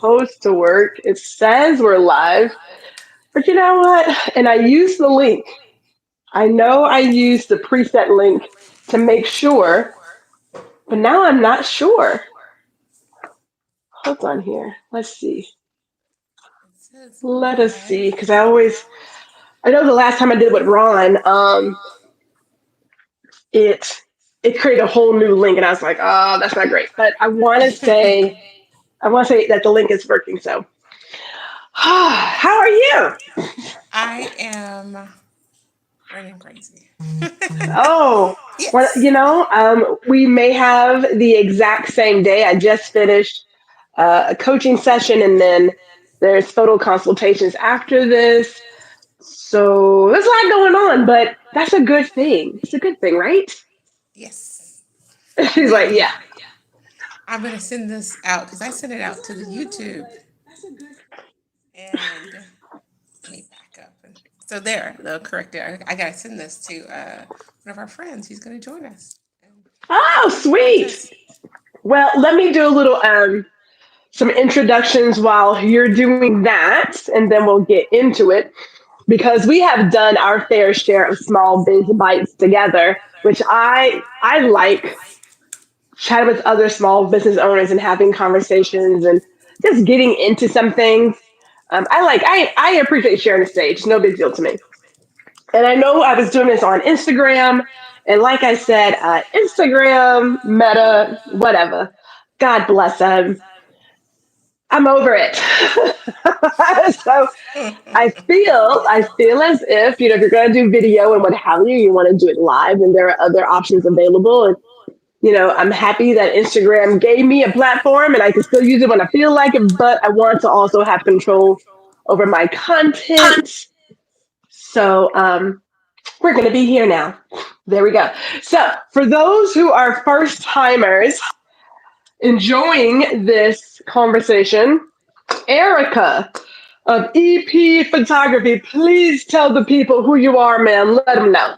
supposed to work. It says we're live, but you know what? And I used the link. I know I used the preset link to make sure, but now I'm not sure. Hold on here. Let's see. It says Let us see, live. because I know the last time I did with Ron, it it created a whole new link, and I was like, oh, that's not great. But I want to say that the link is working. So, how are you? I am running crazy. Oh, well, Yes. we may have the exact same day. I just finished a coaching session, and then there's photo consultations after this. So there's a lot going on, but that's a good thing. It's a good thing, right? Yes. She's like, Now, yeah. I'm going to send this out because I sent it out to the YouTube. And let me back up. So there, they'll correct it. I got to send this to one of our friends. He's going to join us. And Oh, do the sweet. contest. Well, let me do a little some introductions while you're doing that, and then we'll get into it because we have done our fair share of small biz bites together, which I like chatting with other small business owners and having conversations and just getting into some things. I appreciate sharing the stage. No big deal to me. And I know I was doing this on Instagram, and like I said, Instagram, Meta, whatever. God bless them. I'm over it. So I feel as if if you're going to do video and what have you, you want to do it live, and there are other options available. And I'm happy that Instagram gave me a platform, and I can still use it when I feel like it. But I want to also have control over my content. So we're going to be here now. There we go. So for those who are first timers enjoying this conversation, Erica of EP Photography, please tell the people who you are, ma'am. Let them know.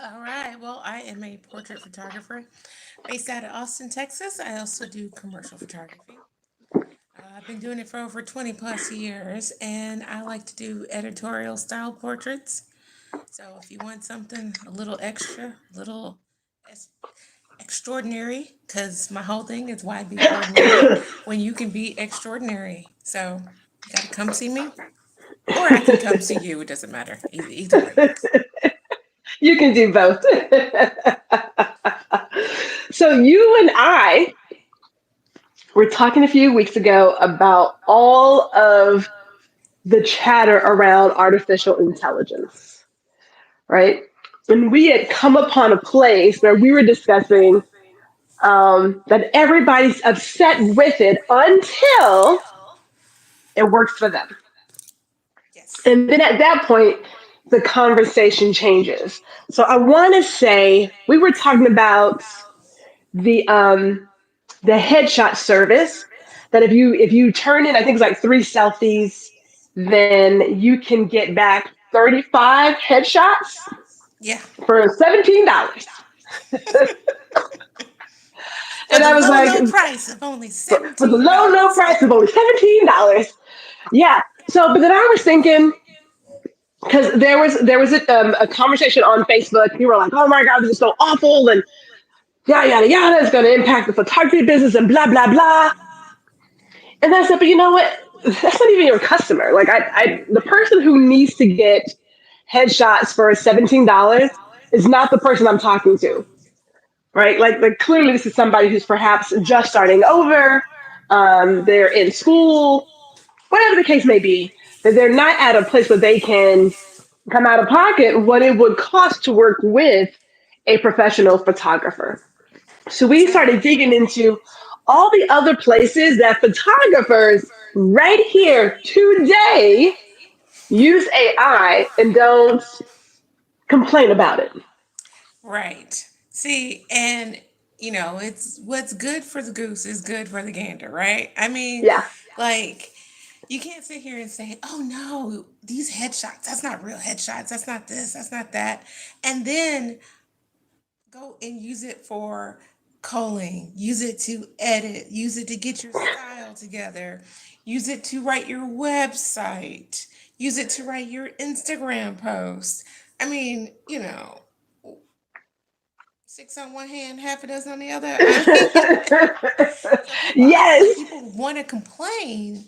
All right. Well, I am a portrait photographer based out of Austin, Texas. I also do commercial photography. I've been doing it for over 20 plus years, and I like to do editorial style portraits. So if you want something a little extra, a little ex- extraordinary, because my whole thing is why be ordinary when you can be extraordinary. So you got to come see me, or I can come see you. It doesn't matter. Either way works. You can do both. So you and I were talking a few weeks ago about all of the chatter around artificial intelligence, right? And we had come upon a place where we were discussing that everybody's upset with it until it works for them. Yes. And then at that point, the conversation changes. So I want to say we were talking about the um, the headshot service that if you turn in, I think it's like 3 selfies, then you can get back 35 headshots Yeah. for $17. For And the I was low, like, low price of only for the low, low $17. price of only $17. Yeah. So, but then I was thinking, because there was a conversation on Facebook. People were like, "Oh my God, this is so awful," and yada yada yada. It's going to impact the photography business and blah blah blah. And I said, but you know what? That's not even your customer. Like the person who needs to get headshots for $17 is not the person I'm talking to, right? Like clearly this is somebody who's perhaps just starting over. They're in school, whatever the case may be. That they're not at a place where they can come out of pocket what it would cost to work with a professional photographer. So we So, started digging into all the other places that photographers right here today use AI and don't complain about it. right. See, and it's what's good for the goose is good for the gander, right? I mean, Yeah. like, you can't sit here and say, oh no, these headshots, that's not real headshots, that's not this, that's not that. And then go and use it for culling, use it to edit, use it to get your style style together, use it to write your website, use it to write your Instagram post. I mean, six on one hand, half a dozen on the other. I mean, so people, I feel like Yes. people want to complain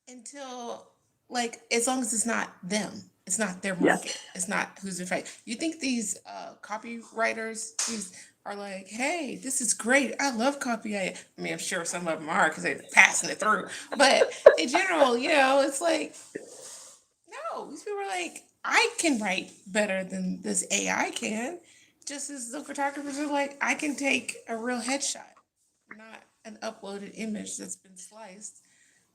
until, like, as long as it's not them, it's not their Yes. market, it's not who's in fight. You think these copywriters, these are like, hey, this is great, I love copyright. I mean, I'm sure some of them are because they're passing it through, but in general, it's like, no, these people are like, I can write better than this AI can. Just as the photographers are like, I can take a real headshot, not an uploaded image that's been sliced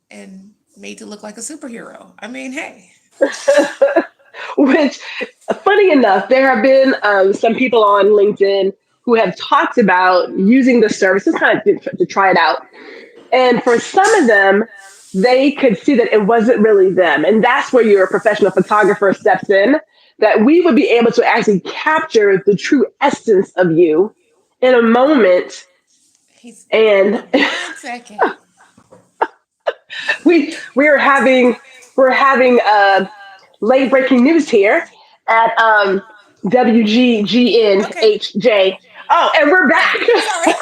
and made to look like a superhero. I mean, hey. Which, funny enough, there have been some people on LinkedIn who have talked about using the services kind of to try it out. And for some of them, they could see that it wasn't really them. And that's where your professional photographer steps in, that we would be able to actually capture the true essence of you in a moment. He's hold And on 1 second. we're having late breaking news here at Okay. WGGNHJ. Oh, and we're back. Oh, sorry.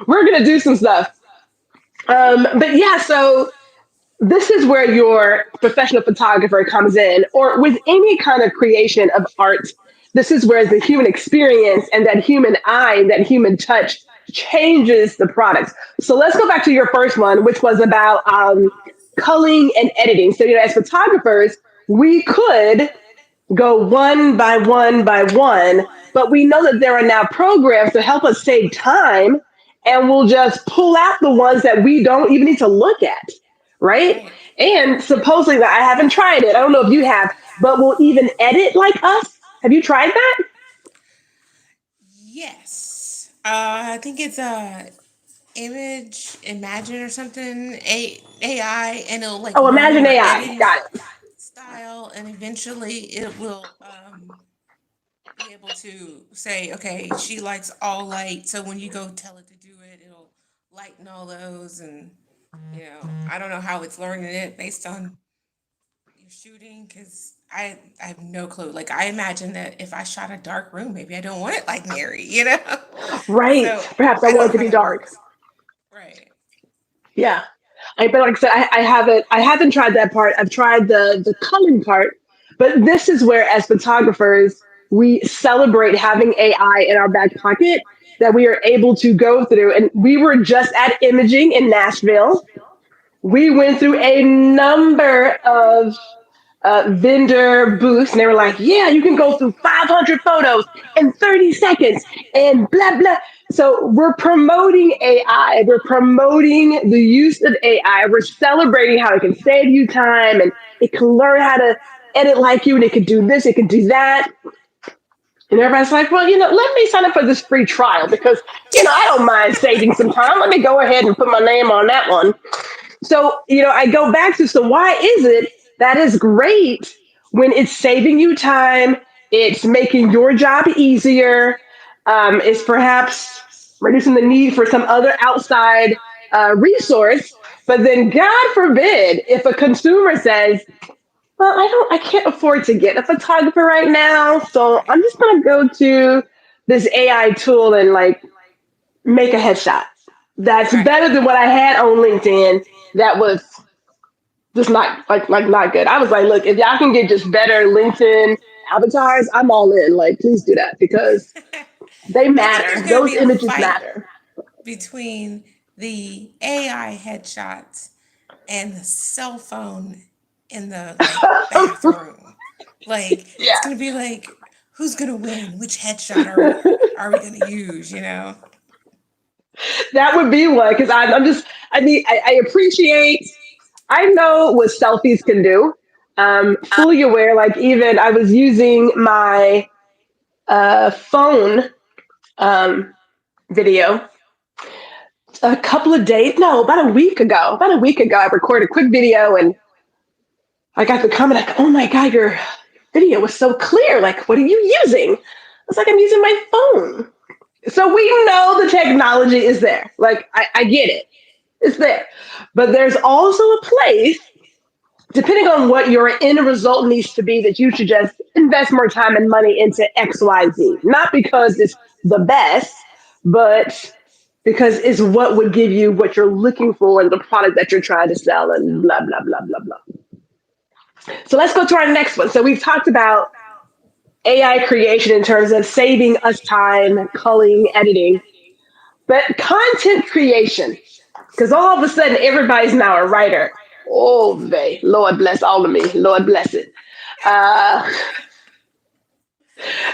We're gonna do some stuff. But yeah, so this is where your professional photographer comes in, or with any kind of creation of art. This is where the human experience and that human eye, and that human touch changes the product. So let's go back to your first one, which was about culling and editing. So, as photographers, we could go one by one by one, but we know that there are now programs to help us save time, and we'll just pull out the ones that we don't even need to look at, right? Right. And supposedly, I haven't tried it. I don't know if you have, but will even edit like us. Have you tried that? Yes. I think it's image imagine or something, AI, and it'll like Oh, know Imagine your AI. editing Got it. style, and eventually it will be able to say, okay, she likes all light, so when you go tell it to do it, it'll lighten all those. And I don't know how it's learning it based on your shooting, because I have no clue. Like, I imagine that if I shot a dark room, maybe I don't want it like Mary. Right. So Perhaps I I don't want know it to how be that dark. works. Right. Yeah. But like I said, I haven't tried that part. I've tried the culling part, but this is where, as photographers, we celebrate having AI in our back pocket that we are able to go through. And we were just at imaging in Nashville. We went through a number of vendor booths, and they were like, "Yeah, you can go through 500 photos in 30 seconds," and blah blah. So we're promoting AI. We're promoting the use of AI. We're celebrating how it can save you time, and it can learn how to edit like you, and it can do this, it can do that. And everybody's like, "Well, let me sign up for this free trial because I don't mind saving some time. Let me go ahead and put my name on that one." So, I go back to, so why is it that is great when it's saving you time, it's making your job easier, it's perhaps reducing the need for some other outside resource. But then, God forbid, if a consumer says, "Well, I can't afford to get a photographer right now, so I'm Right. just gonna go to this AI tool and like make a headshot." That's Right. better than what I had on LinkedIn. That was just not not good. I was like, look, if y'all can get just better LinkedIn avatars, I'm all in. Like, please do that because they I think there's matter. going to Those be a images fight matter. between the AI headshots and the cell phone in the, like, bathroom. Like, it's Yeah, going to be like, who's going to win? Which headshot are we going to use? that would be one because I'm just. I mean, I appreciate. I know what selfies can do. Fully aware. Like even I was using my phone um, video a couple of days. No, about a week ago. About a week ago, I recorded a quick video and I got the comment like, "Oh my god, your video was so clear. Like, what are you using?" I was like, "I'm using my phone." So we know the technology is there. Like I get it. It's there. But there's also a place, depending on what your end result needs to be, that you should just invest more time and money into XYZ. Not because it's the best, but because it's what would give you what you're looking for in the product that you're trying to sell and blah, blah, blah, blah, blah. So let's go to our next one. So we've talked about AI creation in terms of saving us time, culling, editing, but content creation, because all of a sudden everybody's now a writer. Oh, they, Lord bless all of me. Lord bless it. Uh,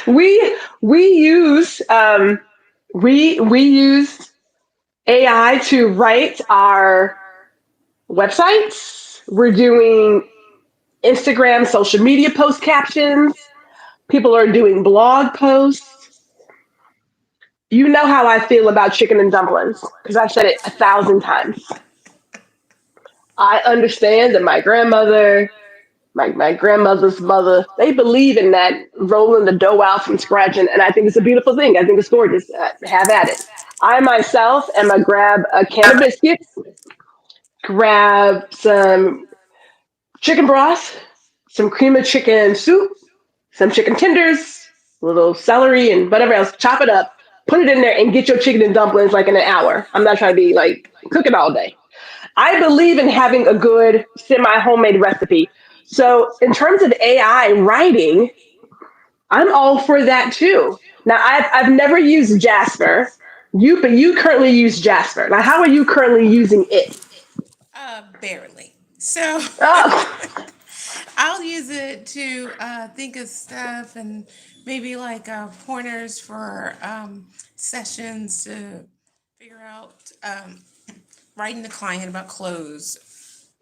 we use we use AI to write our websites. We're doing Instagram, social media post captions. People are doing blog posts. You know how I feel about chicken and dumplings because I've said it 1,000 times. I understand that my grandmother, my grandmother's mother, they believe in that rolling the dough out from scratch, and I think it's a beautiful thing. I think it's gorgeous. Have at it. I myself am a grab a can of biscuits, grab some chicken broth, some cream of chicken soup, some chicken tenders, a little celery, and whatever else. Chop it up, put it in there, and get your chicken and dumplings like in an hour. I'm not trying to be like cooking all day. I believe in having a good semi homemade recipe. So, in terms of AI writing, I'm all for that too. Now, I've never used Jasper. But you currently use Jasper. Now, how are you currently using it? Barely. So Oh, I'll use it to think of stuff and maybe like pointers for sessions to figure out writing the client about clothes,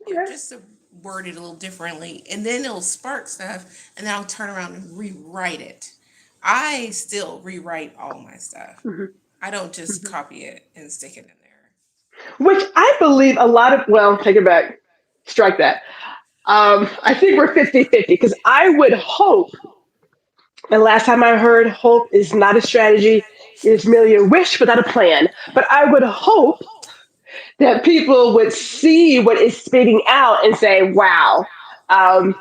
okay. just to word it a little differently, and then it'll spark stuff, and then I'll turn around and rewrite it. I still rewrite all my stuff. Mhm, I don't just mhm. copy it and stick it in there. Which I believe a lot of, well, take it back, strike that. I think we're 50-50 because I would hope, and last time I heard, hope is not a strategy, it is merely a wish without a plan. But I would hope that people would see what is spitting out and say, wow, um,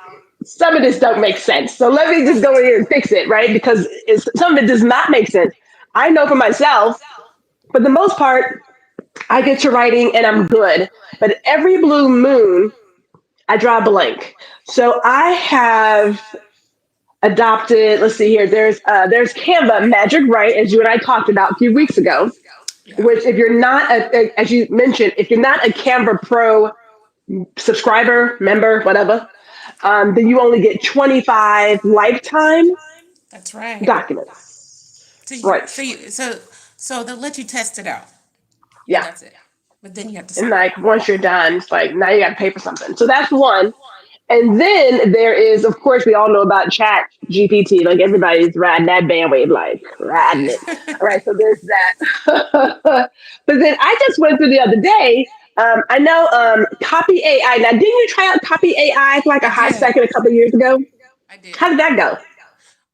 some of this don't make sense. So let me just go in here and fix it, right? Because some of it does not make sense. I know for myself, for the most part, I get to writing and I'm good. But every blue moon, I draw a blank. So I have adopted. Let's see here. There's Canva Magic Write, as you and I talked about a few weeks ago. Yeah. Which, if you're not, as you mentioned, if you're not a Canva Pro subscriber, member, whatever, then you only get 25 lifetime That's right. documents. So you, Right. so you, so so they'll let you test it out, and Yeah. that's it. But then you have to And sign like up. once you're done, it's like now you got to pay for something. So that's one. And then there is, of course, we all know about Chat GPT. Like everybody's riding that bandwave, like riding Yeah. it. All right, so there's that. But then I just went through the other day. I know Copy AI. Now, didn't you try out Copy AI for like I a hot did. second a couple of years ago? I How did. did that go?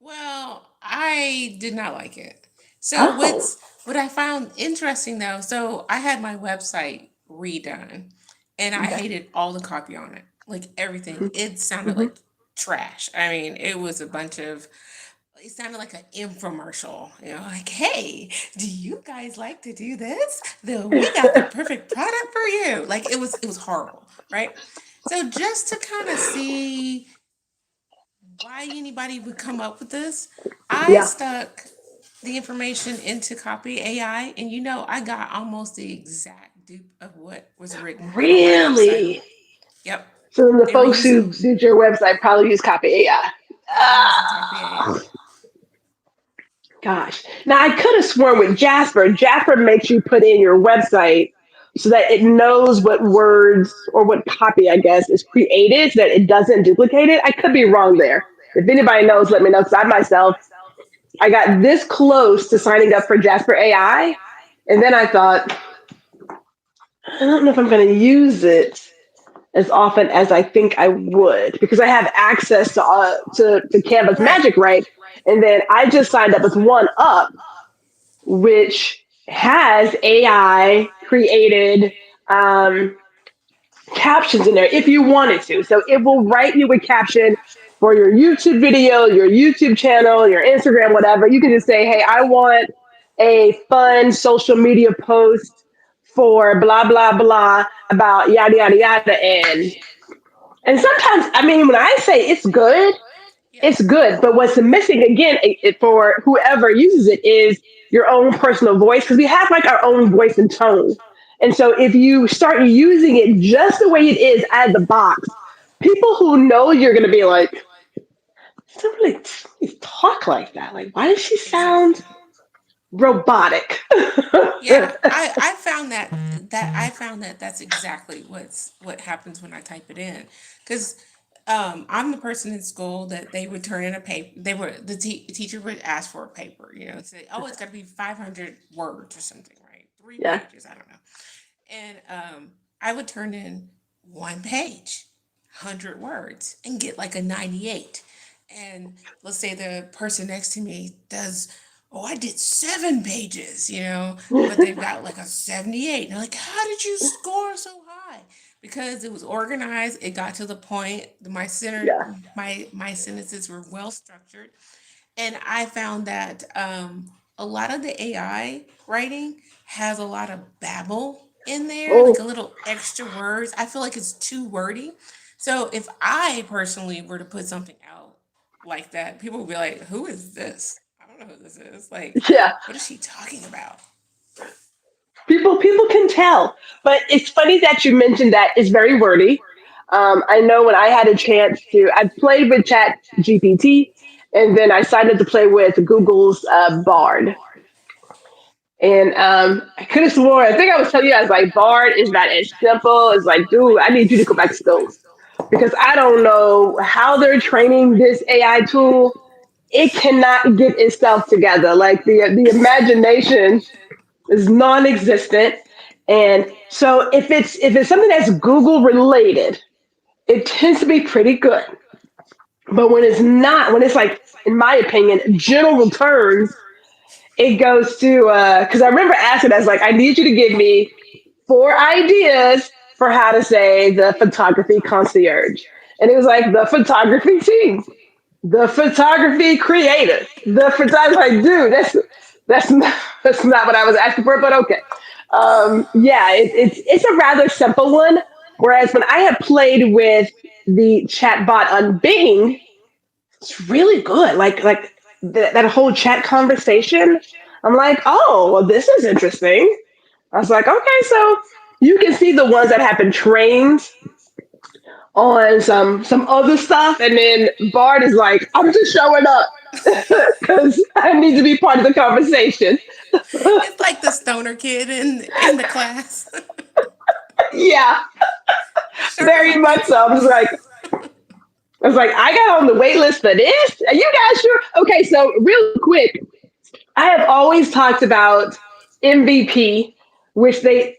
Well, I did not like it. So Oh, what I found interesting though, so I had my website redone and I okay. hated all the copy on it. Like everything. It sounded Hmm. like trash. I mean, it was a bunch of it sounded like an infomercial. Like, hey, do you guys like to do this? We got the perfect product for you. Like it was horrible, right? So just to kind of see why anybody would come up with this, I Yeah. stuck the information into Copy AI, and I got almost the exact dupe of what was written for my website. Really? Yep, So then the they were folks who using did your website probably use Copy AI. they were using Copy AI. Gosh. Now I could have sworn with Jasper, Jasper makes you put in your website so that it knows what words or what copy, I guess, is created so that it doesn't duplicate it. I could be wrong there. If anybody knows, let me know. Because I myself, I got this close to signing up for Jasper AI. And then I thought, I don't know if I'm going to use it as often as I think I would because I have access to Canva's Right. Magic, right? And then I just signed up as one up. which has AI created um, captions in there if you wanted to. So it will write you a caption for your YouTube video, your YouTube channel, your Instagram, whatever. You can just say, hey, I want a fun social media post for blah, blah, blah about yada, yada, yada. And sometimes, I mean, when I say Yeah. it's good. But what's missing again for whoever uses it is your own personal voice because we have like our own voice and tone. And so if you start using it just the way it is out of the box, people who know you're going to be like, somebody talk like that. Like, why does she sound Exactly. robotic? Yeah, I found that that's exactly what happens when I type it in, because I'm the person in school that they would turn in a paper. The teacher would ask for a paper, say, oh, it's got to be 500 words or something, right? Three Yeah. pages, I don't know. And I would turn in one page, 100 words, and get like a 98. And let's say the person next to me does, oh, I did 7 pages, but they've got like a 78. And they're like, how did you score so high? Because it was organized, it got to the point. Yeah. My sentences were well structured, and I found that a lot of the AI writing has a lot of babble in there, like Oh, a little extra words. I feel like it's too wordy. So if I personally were to put something out like that, people would be like, "Who is this? I don't know who this is. Like, yeah. what is she talking about?" People can tell, but it's funny that you mentioned that. It's very wordy. I know when I had a chance to, I played with Chat GPT, and then I decided to play with Google's Bard. And I could have sworn, I think I was telling you, I was like, Bard is not as simple. It's like, dude, I need you to go back to school because I don't know how they're training this AI tool. It cannot get itself together. Like the imagination is non-existent. And so if it's something that's Google related, it tends to be pretty good. But when it's not, when it's like, in my opinion, general terms, it goes to because I remember asking, I was like, I need you to give me 4 ideas for how to say the photography concierge. And it was like the photography team, the photography creator, the photography. Like, dude, that's not what I was asking for, but okay. Yeah, it's a rather simple one. Whereas when I had played with the chatbot on Bing, it's really good. Like that whole chat conversation. I'm like, oh, well, this is interesting. I was like, okay, so you can see the ones that have been trained on some other stuff, and then Bart is like, I'm just showing up because I need to be part of the conversation. It's like the stoner kid in the class. Yeah, Sure, very help much you. so. I was like, I got on the wait list for this. Are you guys sure? Okay, so real quick, I have always talked about MVP, which they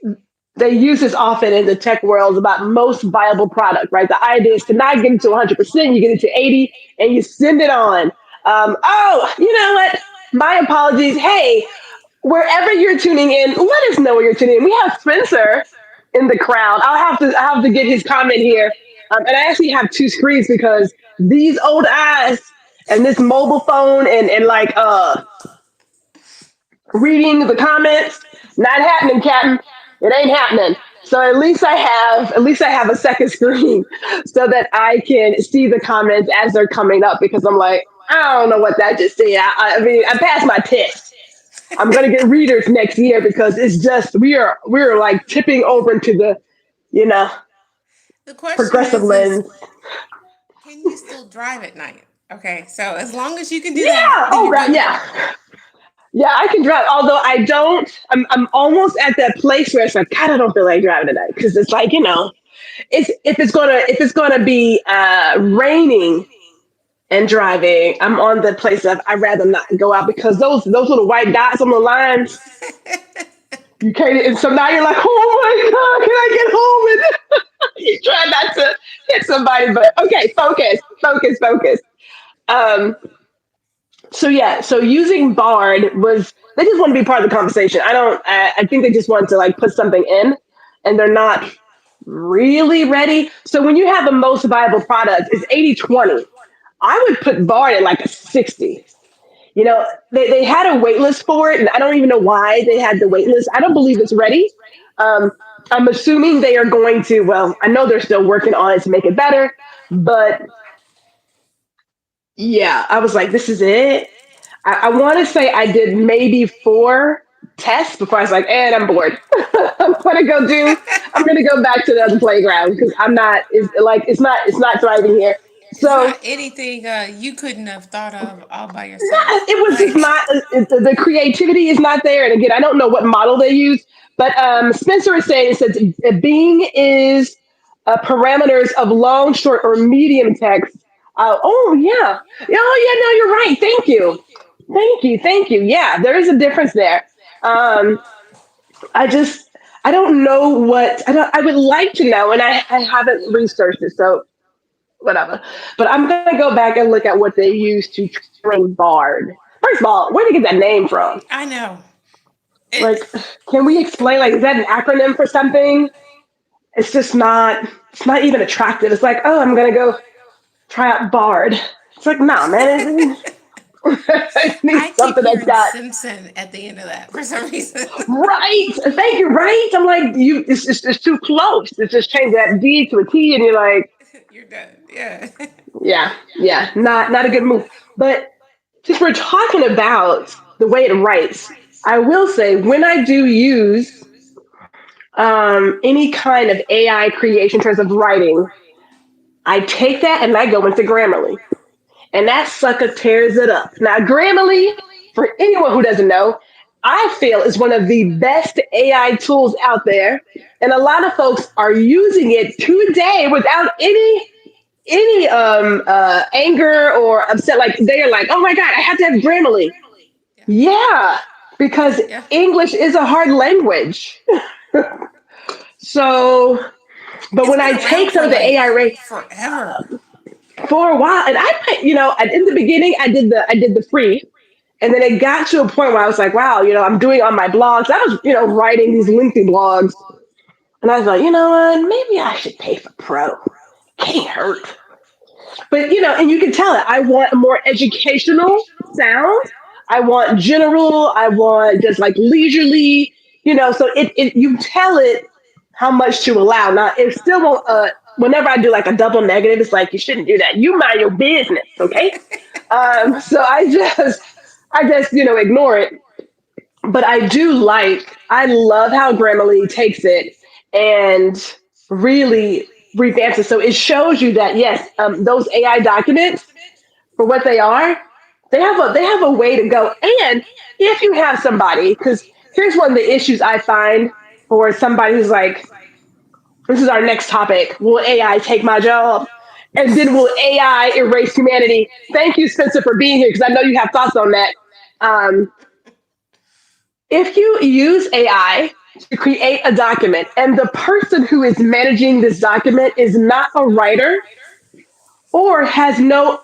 use this often in the tech world about most viable product, right? The idea is to not get it to 100%, you get it to 80, and you send it on. Oh, you know what? My apologies. Hey, wherever you're tuning in, let us know where you're tuning in. We have Spencer in the crowd. I have to get his comment here. And I actually have two screens because these old eyes and this mobile phone and like reading the comments, not happening, Captain. It ain't happening. So at least I have a second screen so that I can see the comments as they're coming up because I'm like, I don't know what that just said. I mean, I passed my test. I'm gonna get readers next year because it's just we are like tipping over into the you know The question progressive is, lens. can you still drive at night? Okay, so as long as you can do that, Yeah. then Oh, you're right. good. Yeah, I can drive. Although I don't. I'm almost at that place where it's like God, I don't feel like driving tonight because it's like it's if it's gonna be raining and driving. I'm on the place of I'd rather not go out because those little white dots on the lines. You can't. And so now you're like, oh my God, can I get home? And you try not to hit somebody, but okay, focus, focus, focus. Um, So yeah, so using Bard was they just want to be part of the conversation. I think they just want to like put something in, and they're not really ready. So when you have the most viable product, it's 80/20. I would put Bard at like a 60. You know, they had a wait list for it, and I don't even know why they had the wait list. I don't believe it's ready. Um, I'm assuming they are going to, well, I know they're still working on it to make it better, but yeah, I was like, this is it. I want to say I did maybe 4 tests before I was like, and I'm bored. I'm gonna go back to the other playground because I'm not. It's not thriving here. It's So not anything you couldn't have thought of all by yourself. it was just Like, not the creativity is not there. And again, I don't know what model they use, but Spencer is saying it says being is parameters of long, short, or medium text. Oh yeah, oh yeah. No, you're right. Thank you. Yeah, there is a difference there. Um, I just I don't know what I don't. I would like to know, and I haven't researched it, so whatever. But I'm gonna go back and look at what they use to train Bard. First of all, where did they get that name from? I know. It, Like, can we explain? Like, is that an acronym for something? It's just not. It's not even attractive. It's like, oh, I'm gonna go try out Bard. It's like, no, man. I need I keep something that's hearing got Simpson at the end of that for some reason. right. Thank you. Right. I'm like, you. It's too close. It's just change that D to a T, and you're like, You're done. Yeah. yeah. Not a good move. But since we're talking about the way it writes, I will say when I do use any kind of AI creation in terms of writing, I take that and I go into Grammarly. And that sucker tears it up. Now, Grammarly, for anyone who doesn't know, I feel is one of the best AI tools out there. And a lot of folks are using it today without any anger or upset. Like they are like, oh my God, I have to have Grammarly. Yeah. Yeah, because Yeah. English is a hard language. So, but It's when been I around take some for of the like AI forever. for a while, and in the beginning, I did the free, and then it got to a point where I was like, wow, I'm doing on my blogs. I was, writing these lengthy blogs, and I was like, you know what, maybe I should pay for pro. Can't hurt. But and you can tell it. I want a more educational sound. I want general. I want just like leisurely. So it you tell it how much to allow. Now it still won't. Whenever I do like a double negative, it's like you shouldn't do that. You mind your business, okay? So I just ignore it. But I do like. I love how Grammarly takes it and really revamps it. So it shows you that yes, those AI documents for what they are, they have a way to go. And if you have somebody, because here's one of the issues I find for somebody who's like, this is our next topic. Will AI take my job? And then will AI erase humanity? Thank you, Spencer, for being here because I know you have thoughts on that. Um, if you use AI to create a document and the person who is managing this document is not a writer or has no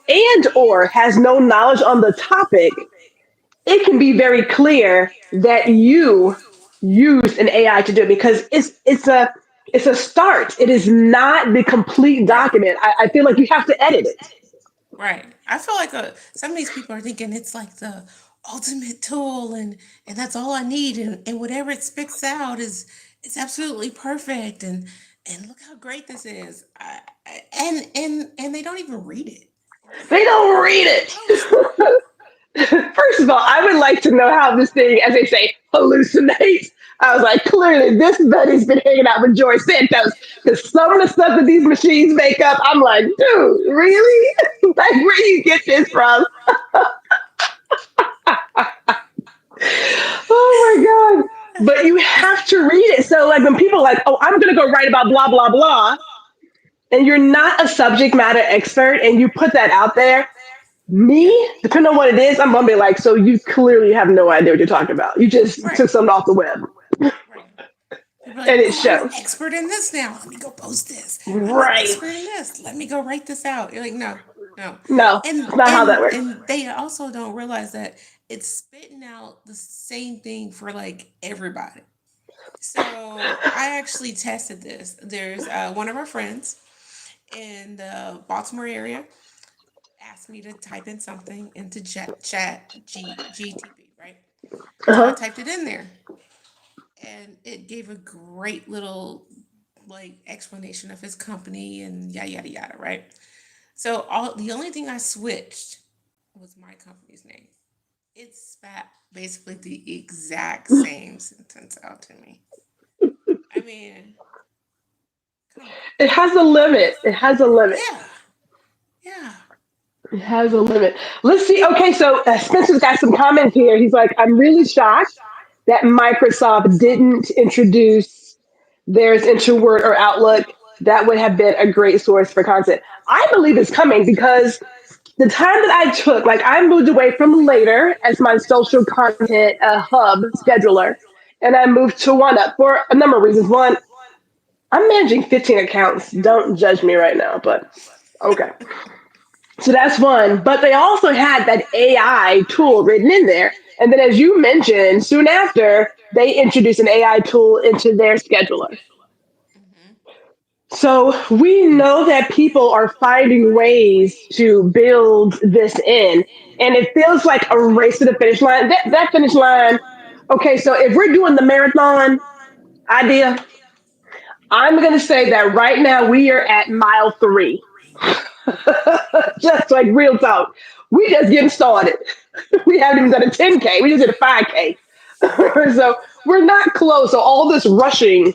knowledge on the topic, it can be very clear that you used an AI to do it because it's a start. It is not the complete Right. document. I feel like you have to edit it. Right. I feel like some of these people are thinking it's like the ultimate tool, and that's all I need, and whatever it spits out is it's absolutely perfect, and look how great this is. And they don't even read it. And this is They like the don't read first it. post. First of all, I would like to know how this thing, as they say, hallucinates. I was like, clearly this buddy's been hanging out with George Santos because some of the stuff that these machines make up, I'm like, dude, really? Like, where do you get this from? Oh my god! But you have to read it. So, like, when people are like, oh, I'm gonna go write about blah blah blah, and you're not a subject matter expert, and you put that out there, me, Yeah. depending on what it is, I'm gonna be like, so you clearly have no idea what you're talking about. You just Right. took something off the web, Right. People are and like, it oh, I'm an shows. expert in this now. Let me go post this. I'm an Right. expert in this. Let me go write this out. You're like, no. No. No, And it's not how that and works. and they also don't realize that it's spitting out the same thing for like everybody. So I actually tested this. There's one of our friends in the Baltimore area asked me to type in something into GTP, right? So I Uh-huh. typed it in there, and it gave a great little like explanation of his company and yada yada yada, right? So all the only thing I switched was my company's name. It spat basically the exact same sentence out to me. I mean, come on. It has a limit. It has a limit. Yeah, yeah, It has a limit. Let's see. Okay, so Spencer's got some comments here. He's like, I'm really shocked that Microsoft didn't introduce theirs into Word or Outlook. That would have been a great source for content. I believe it's coming because the time that I took, like I moved away from Later as my social content hub scheduler, and I moved to OneUp for a number of reasons. One, I'm managing 15 accounts. Don't judge me right now, but okay. So that's one. But they also had that AI tool written in there. And then, as you mentioned, soon after, they introduced an AI tool into their scheduler. hmm So we know that people are finding ways to build this in. And it feels like a race to the finish line. That finish line, okay, so if we're doing the marathon idea, I'm going to say that right now we are at mile 3. Just like real talk. We just getting started. We haven't even done a 10K. We just did a 5K. So we're not close. So all this rushing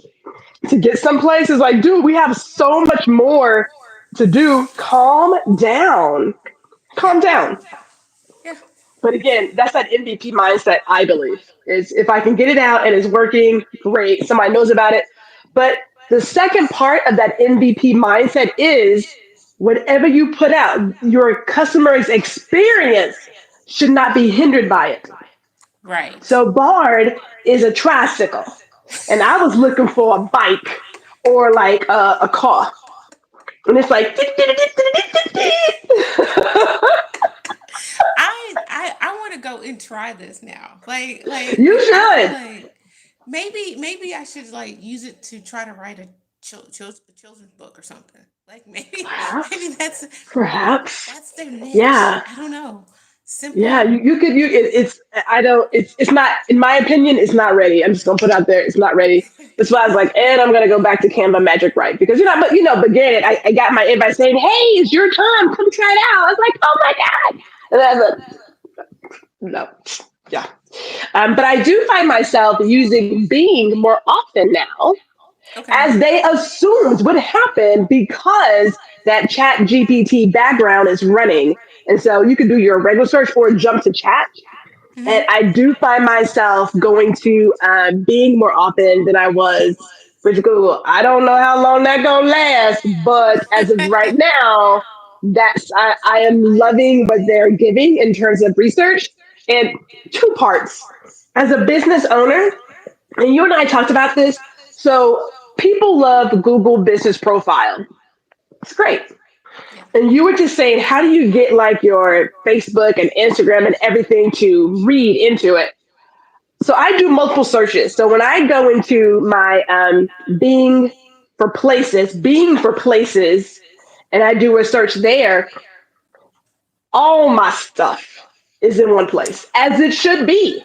to get someplace is like, dude, we have so much more to do. Calm down. yeah, Calm down. yeah, But again, that's that MVP mindset, I believe. Is if I can get it out and it's working, great. Somebody knows about it. But the second part of that MVP mindset is whatever you put out, your customer's experience should not be hindered by it. right. So Bard is a tricycle, and I was looking for a bike or like a car, and it's like I want to go and try this now. you I feel should, like maybe I should like use it to try to write a children's book or something. Like maybe maybe perhaps, that's perhaps, that's their niche. yeah. I don't know. Yeah, Simple. you could it's I don't it's not in my opinion it's not ready. I'm just gonna put it out there it's not ready. That's why I was like, and I'm gonna go back to Canva Magic Write because but granted, I got my invite saying, hey, it's your time, come try it out. I was like, oh my god, and I was like, no, yeah. But I do find myself using Bing more often now, Okay. as they assumed would happen because that Chat GPT background is running, and so you can do your regular search or jump to Chat. And hmm I do find myself going to Bing more often than I was with Google. I don't know how long that gonna last, but as of right now, I am loving what they're giving in terms of research. And two parts. As a business owner, and you and I talked about this, so people love Google Business Profile. It's great. Yeah. And you were just saying, how do you get like your Facebook and Instagram and everything to read into it? So I do multiple searches. So when I go into my Bing for places, and I do a search there, all my stuff is in one place, as it should be,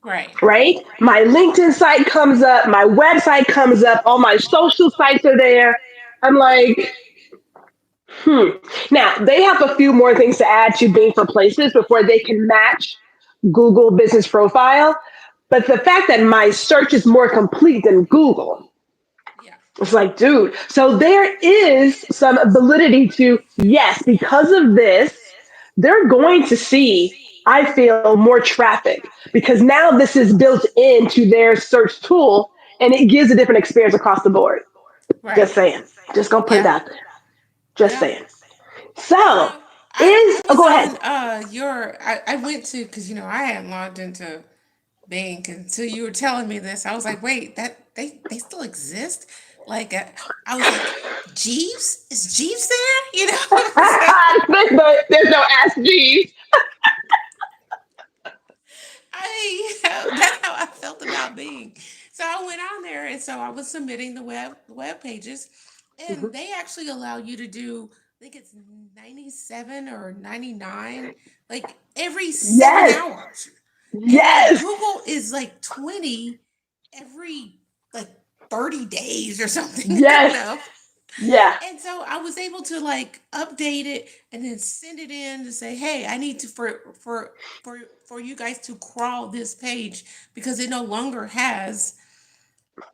Right. right? My LinkedIn site comes up, my website comes up, all my social sites are there. I'm like, hmm. Now they have a few more things to add to Bing for places before they can match Google Business Profile. But the fact that my search is more complete than Google, Yeah. it's like, dude. So there is some validity to, yes, because of this, they're going to see, I feel, more traffic because now this is built into their search tool and it gives a different experience across the board. Just Right. saying. Just gonna put it Yeah. out there. Just Yeah. saying. So, I oh, was go ahead. on I went to because I hadn't logged into Bing until you were telling me this. I was like, wait, that they still exist? Like I was like, Jeeves? Is Jeeves there? You know? So There's no Ask Jeeves. that's how I felt about being. So I went on there, and so I was submitting the web pages, and Mhm. they actually allow you to do, I think it's 97 or 99, like every seven Yes, hours, and like yes, Google is like 20 every like 30 days or something. I don't yes, know. yeah. And so I was able to like update it and then send it in to say, "Hey, I need to for you guys to crawl this page because it no longer has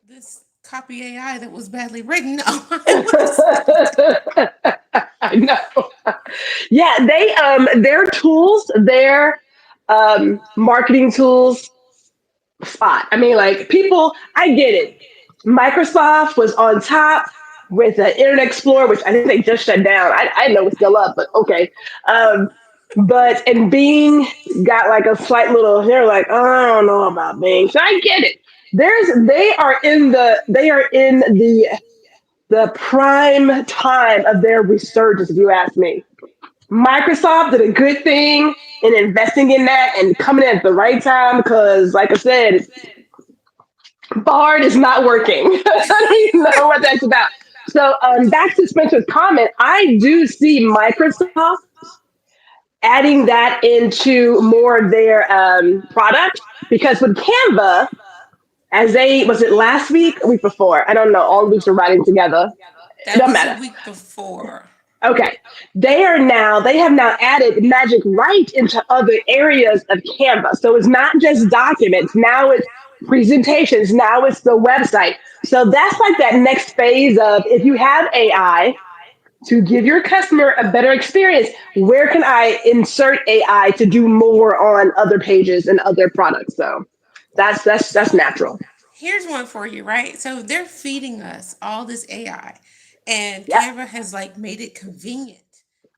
this copy AI that was badly written on my website." I know. Yeah, their tools, their marketing tools spot. I mean, like people, I get it. Microsoft was on top with the Internet Explorer, which I think they just shut down. I know it's still up, but okay. Um, but and Bing got like a slight little. They're like, oh, I don't know about Bing, so I get it. They are in the prime time of their resurgence, if you ask me. Microsoft did a good thing in investing in that and coming in at the right time because, like I said, Bard is not working. I don't even know what that's about. So, back to Spencer's comment, I do see Microsoft adding that into more of their product because with Canva, as they was it last week, or week before? I don't know. All the weeks are riding together. It That don't was a matter. week before. Okay. They have now added Magic Write into other areas of Canva. So it's not just documents. Now it's presentations. Now it's the website. So that's like that next phase of if you have AI to give your customer a better experience, where can I insert AI to do more on other pages and other products? So that's So natural. here's one for you, right? So they're feeding us all this AI, and Yep. Canva has like made it convenient.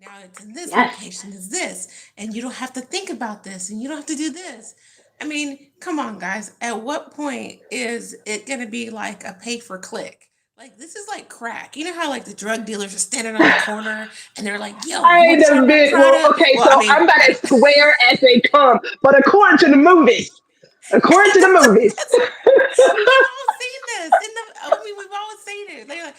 Now it's in this Yes. location, is this, and you don't have to think about this, and you don't have to do this. I mean, come on, guys. At what point is it gonna be like a pay for click? Like this is like crack. You know how like the drug dealers are standing on the corner and they're like, "Yo, you want to Kind try of my bit. Well, product?" okay, Well, I so mean, I'm about I, as square as they come, but according to the movies, according to the movies. we've all seen this. I mean, we've all seen it. They're like,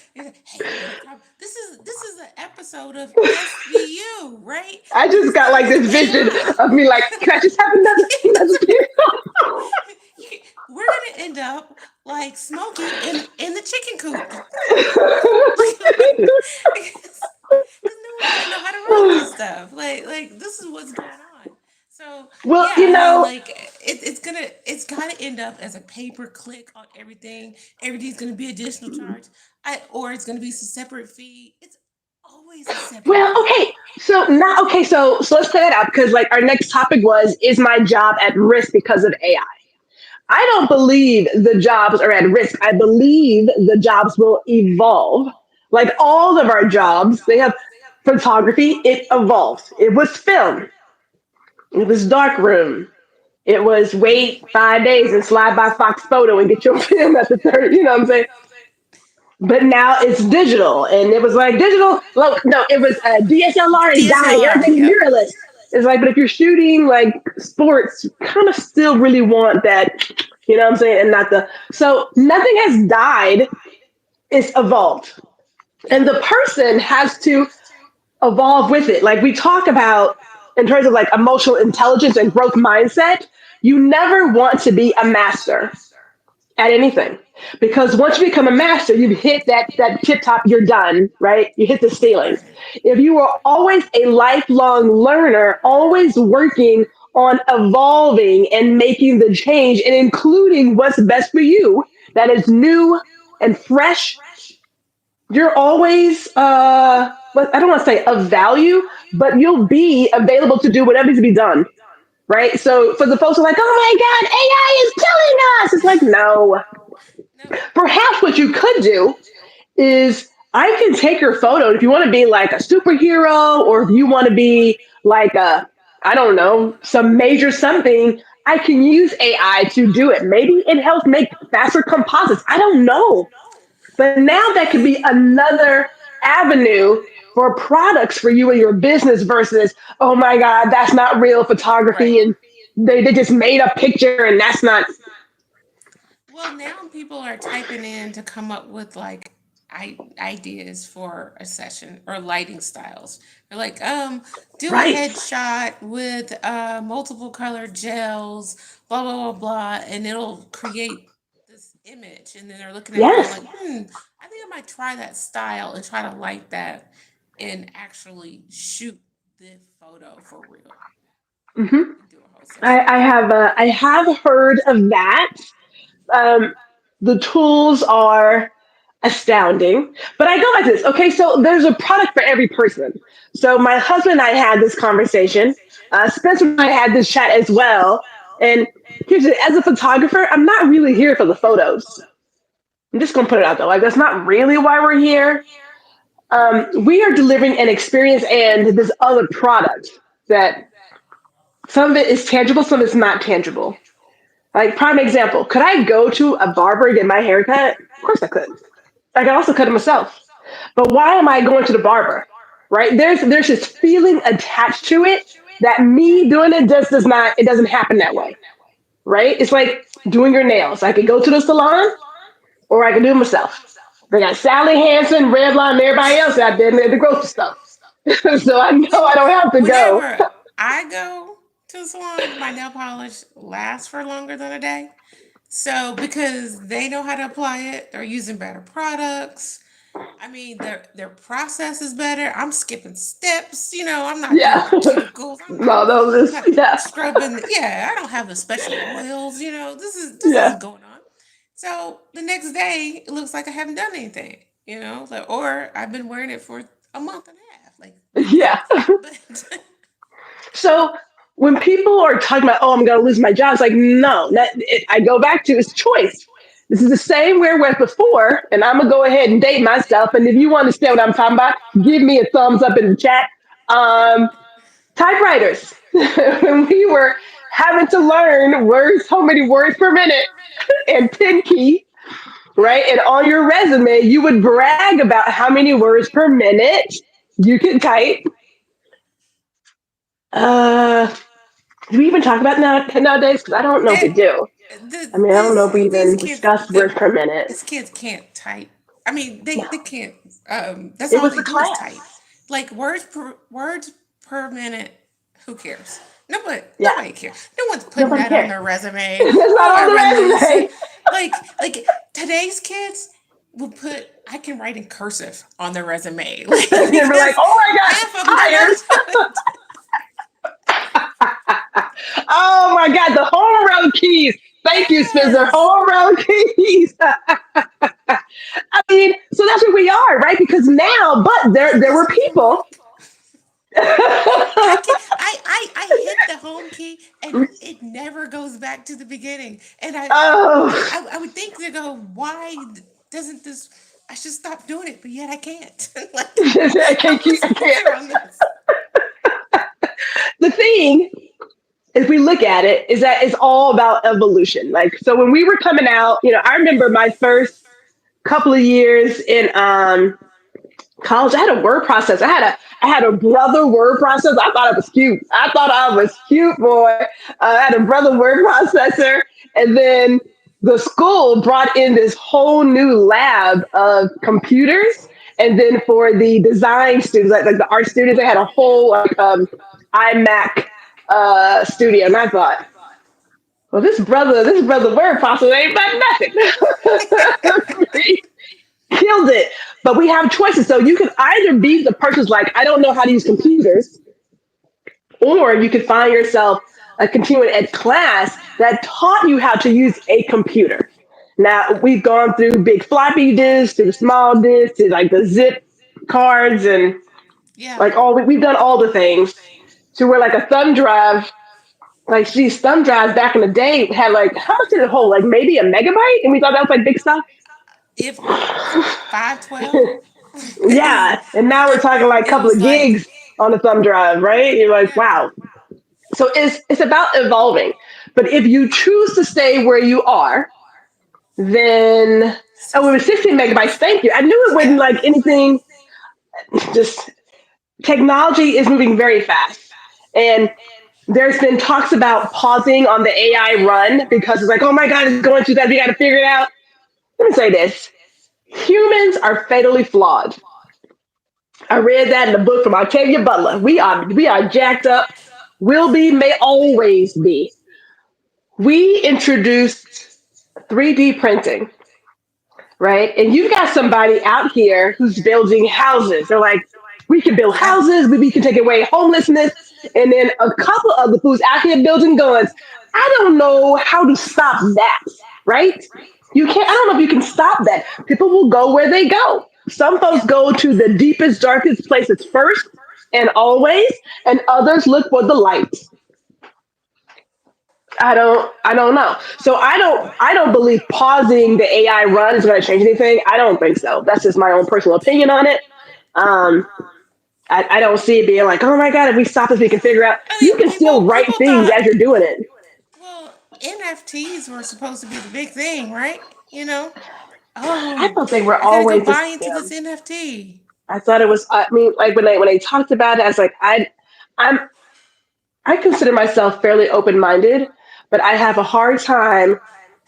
"Hey, you want to try?" This is an episode of SVU, right? I When just it's got dealing like with this vision AI. of me like, can I just have another? Can I just We're gonna end up like Smokey in the chicken coop. Because no one's gonna know how to run this stuff. Like this is what's going on. So well, yeah, you I mean, know, like it's gotta end up as a pay per click on everything. Everything's gonna be additional charge, or it's gonna be a separate fee. It's always a separate well, fee. okay. So now, okay, so let's play that out because like our next topic was, is my job at risk because of AI? I don't believe the jobs are at risk. I believe the jobs will evolve. Like all of our jobs, they have photography, it evolved. It was film, it was darkroom, it was wait 5 days and slide by Fox Photo and get your film at the third, you know what I'm saying? But now it's digital, and it was like digital. Look, no, it was DSLR is dying. DSLR, Everything's yep. mirrorless. It's like, but if you're shooting like sports, you kind of still really want that, you know what I'm saying? And not the so nothing has died. It's evolved, and Yep. the person has to evolve with it. Like we talk about in terms of like emotional intelligence and growth mindset. You never want to be a master at anything because once you become a master you've hit that tip top, you're done, right? You hit the ceiling. Right. If you are always a lifelong learner, always working on evolving and making the change and including what's best for you, that is new and fresh, you're always I don't want to say of value, but you'll be available to do whatever needs to be done, right? So for the folks who are like, oh my god, AI is killing us, it's like, no. No. Perhaps what you could do is I can take your photo. If you want to be like a superhero or if you want to be like a, I don't know, some major something, I can use AI to do it. Maybe it helps make faster composites. I don't know. But now that could be another avenue for products for you and your business versus, oh my God, that's not real Right. photography and they just made a picture and that's not. Well, now people are typing in to come up with like ideas for a session or lighting styles. They're like, do a Right. headshot with multiple colored gels, blah blah blah blah, and it'll create this image. And then they're looking at it going Yes. like, I think I might try that style and try to light that and actually shoot the photo for real Hmm. and do a whole session. I have heard of that. Um, the tools are astounding. But I go like this. Okay, so there's a product for every person. So my husband and I had this conversation. Spencer and I had this chat as well. And here's it. As a photographer, I'm not really here for the photos. I'm just gonna put it out there. Like that's not really why we're here. We are delivering an experience and this other product that some of it is tangible, some of it's not tangible. Like prime example, could I go to a barber and get my hair cut? Of course I could. I can also cut it myself. But why am I going to the barber? Right? There's this feeling attached to it that me doing it just does not it doesn't happen that way. Right? It's like doing your nails. I could go to the salon or I can do it myself. They got Sally Hansen, Redline, and everybody else out there at the grocery store. So I know I don't have to go. Whenever I go to the salon, my nail polish lasts for longer than a day. So because they know how to apply it, they're using better products. I mean, their process is better. I'm skipping steps. I'm not doing Yeah. the cuticles. No, those I'm is not yeah. scrubbing. Yeah, I don't have the special oils. This Yeah. isn't going on. So the next day, it looks like I haven't done anything. Or I've been wearing it for a month and a half. Like, big deal. Yeah. But So when people are talking about, oh, I'm going to lose my job, it's like, no, I go back to it's choice. This is the same where it was before, and I'm gonna go ahead and date myself. And if you understand what I'm talking about, give me a thumbs up in the chat. Um, Typewriters. When we were having to learn words, so many words per minute, and 10 key, right? And on your resume, you would brag about how many words per minute you can type. Uh, do we even talk about nowadays? Because I don't know if we they, do. I mean, I don't know if we these even kids, discuss words per minute. these kids can't type. I mean, No, they can't. That's it all was they the do is type. class. Like words per minute. Who cares? Yeah, Nobody cares. No one's putting nobody that on cares. their resume. That's not Oh, on I run the this. resume. Like today's kids will put I can write in cursive on their resume, like And we're like, because oh my god, half of them don't know hired. how to. Oh my god, the home run keys. Thank you, Spencer. Yes, Home run keys. I mean, so that's where we are, right? Because now, but there this were was wrong. people. I can I hit the home key and it never goes back to the beginning. And Oh, I would think to go, why doesn't this? I should stop doing it, but yet I can't. Like, I how can't am I keep. I supposed to can't. run this? The thing, if we look at it, is that it's all about evolution. Like, so when we were coming out, I remember my first couple of years in college. I had a word processor. I had a brother word processor. I thought it was cute. I thought I was cute, boy. I had a brother word processor, and then the school brought in this whole new lab of computers. And then for the design students, like the art students, they had a whole like iMac studio. And I thought, well, this brother word processor ain't about nothing. Killed it. But we have choices. So you can either be the person's like, I don't know how to use computers, or you could find yourself a continuing ed class that taught you how to use a computer. Now we've gone through big floppy disks to the small disks to like the zip cards and Yeah. like we've done all the things to where like a thumb drive, like these thumb drives back in the day had like how much did it hold? Like maybe a megabyte, and we thought that was like big stuff. If 512 is Yeah, and now we're talking like a it couple was of like gigs on a thumb drive, right? You're like, yeah. wow. So it's about evolving. But if you choose to stay where you are, then Oh, it was 16 16 megabytes. megabytes. Thank you. I knew it Yeah. wasn't like anything. Just technology is moving very fast, and there's been talks about pausing on the AI run because it's like, oh my god, it's going too fast. We got to figure it out. Let me say this: humans are fatally flawed. I read that in the book from Octavia Butler. We are jacked up. Will be, may always be. We introduced 3D printing, right? And you've got somebody out here who's building houses. They're like, we can build Yeah. houses, we can take away homelessness, and then a couple of the who's out here building guns. I don't know how to stop that, right? You can't. I don't know if you can stop that. People will go where they go. Some folks Yep. go to the deepest, darkest places first and always, and others look for the light. I don't know. So I don't believe pausing the AI run is going to change anything. I don't think so. That's just my own personal opinion on it. Um, I don't see it being like, oh my god, if we stop this, we can figure out. I You mean, can still people write things thought, as you're doing it. well, NFTs were supposed to be the big thing, right? You know, I oh, thought they were I gotta go always a buy into this scam. NFT. I thought it was. I mean, like when they talked about it, I was like, I'm I consider myself fairly open minded, but I have a hard time,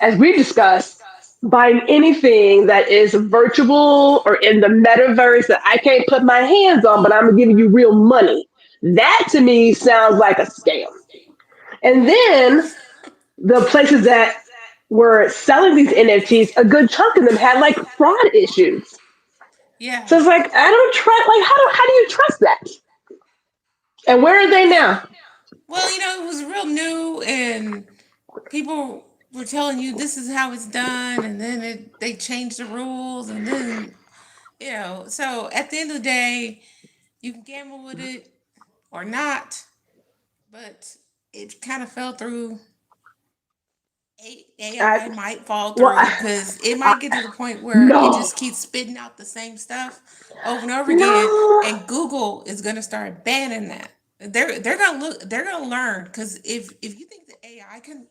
as we discussed, buying anything that is virtual or in the metaverse that I can't put my hands on, but I'm giving you real money. That to me sounds like a scam. And then the places that were selling these NFTs, a good chunk of them had like fraud issues. Yeah. So it's like I don't trust. Like how do you trust that? And where are I they mean, now? well, it was real new, and people were telling you this is how it's done, and then they changed the rules, and then So at the end of the day, you can gamble with it or not, but it kind of fell through. I, AI might fall well, through because it I, might get to the point where it no, just keeps spitting out the same stuff over and over again, no. and Google is going to start banning that. They're gonna look. They're gonna learn because if you think that AI can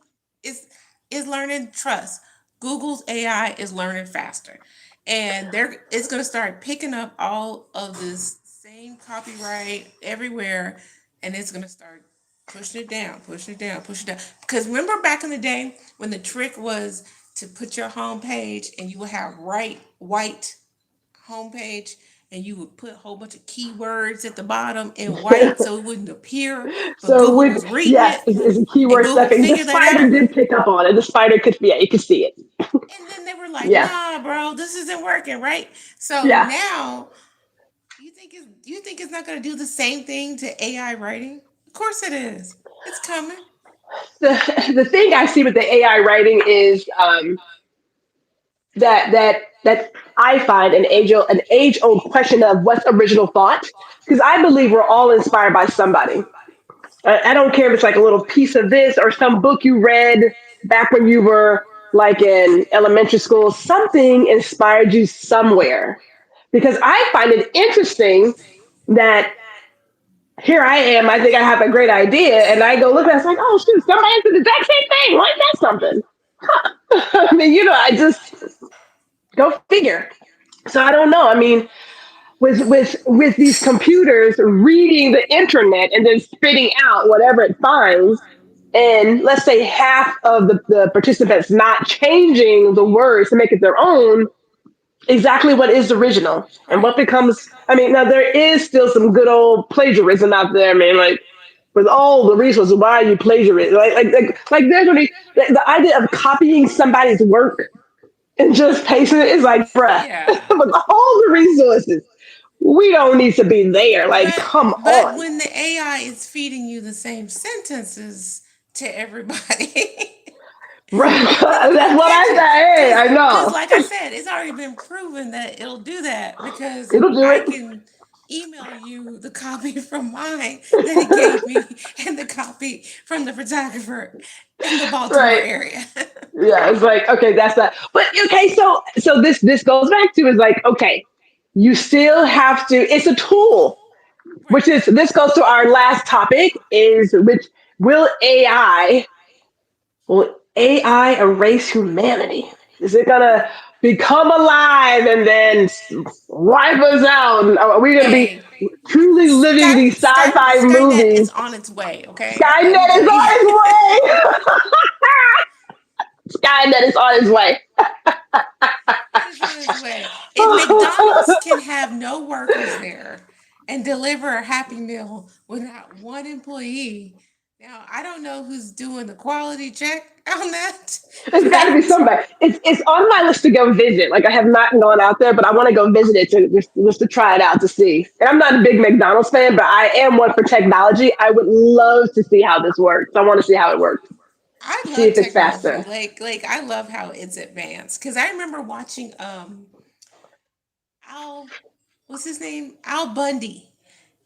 is learning, trust Google's AI is learning faster, and they're it's gonna start picking up all of this same copyright everywhere, and it's gonna start pushing it down, pushing it down, pushing it down. Because remember back in the day when the trick was to put your home page and you would have white homepage, and you would put a whole bunch of keywords at the bottom in white so it wouldn't appear, but So Google with was reading yes, it, is a and keyword Google stuffing. The figured that spider out. did pick up on it. The spider could, yeah, you could see it. And then they were like, Yeah, "Nah, bro, this isn't working, right?" So yeah. now you think it's not going to do the same thing to AI writing? Of course it is. It's coming. The thing I see with the AI writing is that I find an age old question of what's original thought, because I believe we're all inspired by somebody. I don't care if it's like a little piece of this or some book you read back when you were like in elementary school. Something inspired you somewhere. Because I find it interesting that here I am, I think I have a great idea, and I go look at it, it's like, oh shoot, somebody did the exact same thing. Why is that something? I mean, I just go figure. So I don't know. I mean, with these computers reading the internet and then spitting out whatever it finds, and let's say half of the participants not changing the words to make it their own, exactly what is original and Right. what becomes. I mean, now there is still some good old plagiarism out there. I mean, like with all the resources, why are you plagiarism? Like there's only the idea of copying somebody's work and just pasting it is like, bruh, Yeah. with all the resources, we don't need to be there. Like, come But on. when the AI is feeding you the same sentences to everybody, Right. who That's what I catches? say. Hey, I Because know. like I said, it's already been proven that it'll do that because It'll do I it. can email you the copy from mine that it gave me and the copy from the photographer in the Baltimore Right. area. Yeah, it's like, okay, that's that. But okay, so this goes back to is like, okay, you still have to, it's a tool, which Right. is this goes to our last topic, is which will AI will AI erase humanity? Is it gonna become alive and then wipe us out? Are we going to be Hey, truly living these sci-fi Skynet is movies? on its way. Okay, let me Skynet is tell you. on its way. Skynet is on its way. It is on its way. If McDonald's can have no workers there and deliver a happy meal without one employee, now I don't know who's doing the quality check on that, There's got to be but somebody. It's on my list to go visit. Like I have not gone out there, but I want to go visit it to just to try it out to see. And I'm not a big McDonald's fan, but I am one for technology. I would love to see how this works. I want to see how it works. I See love if it's technology. faster. Like I love how it's advanced. Cause I remember watching Al, what's his name? Al Bundy.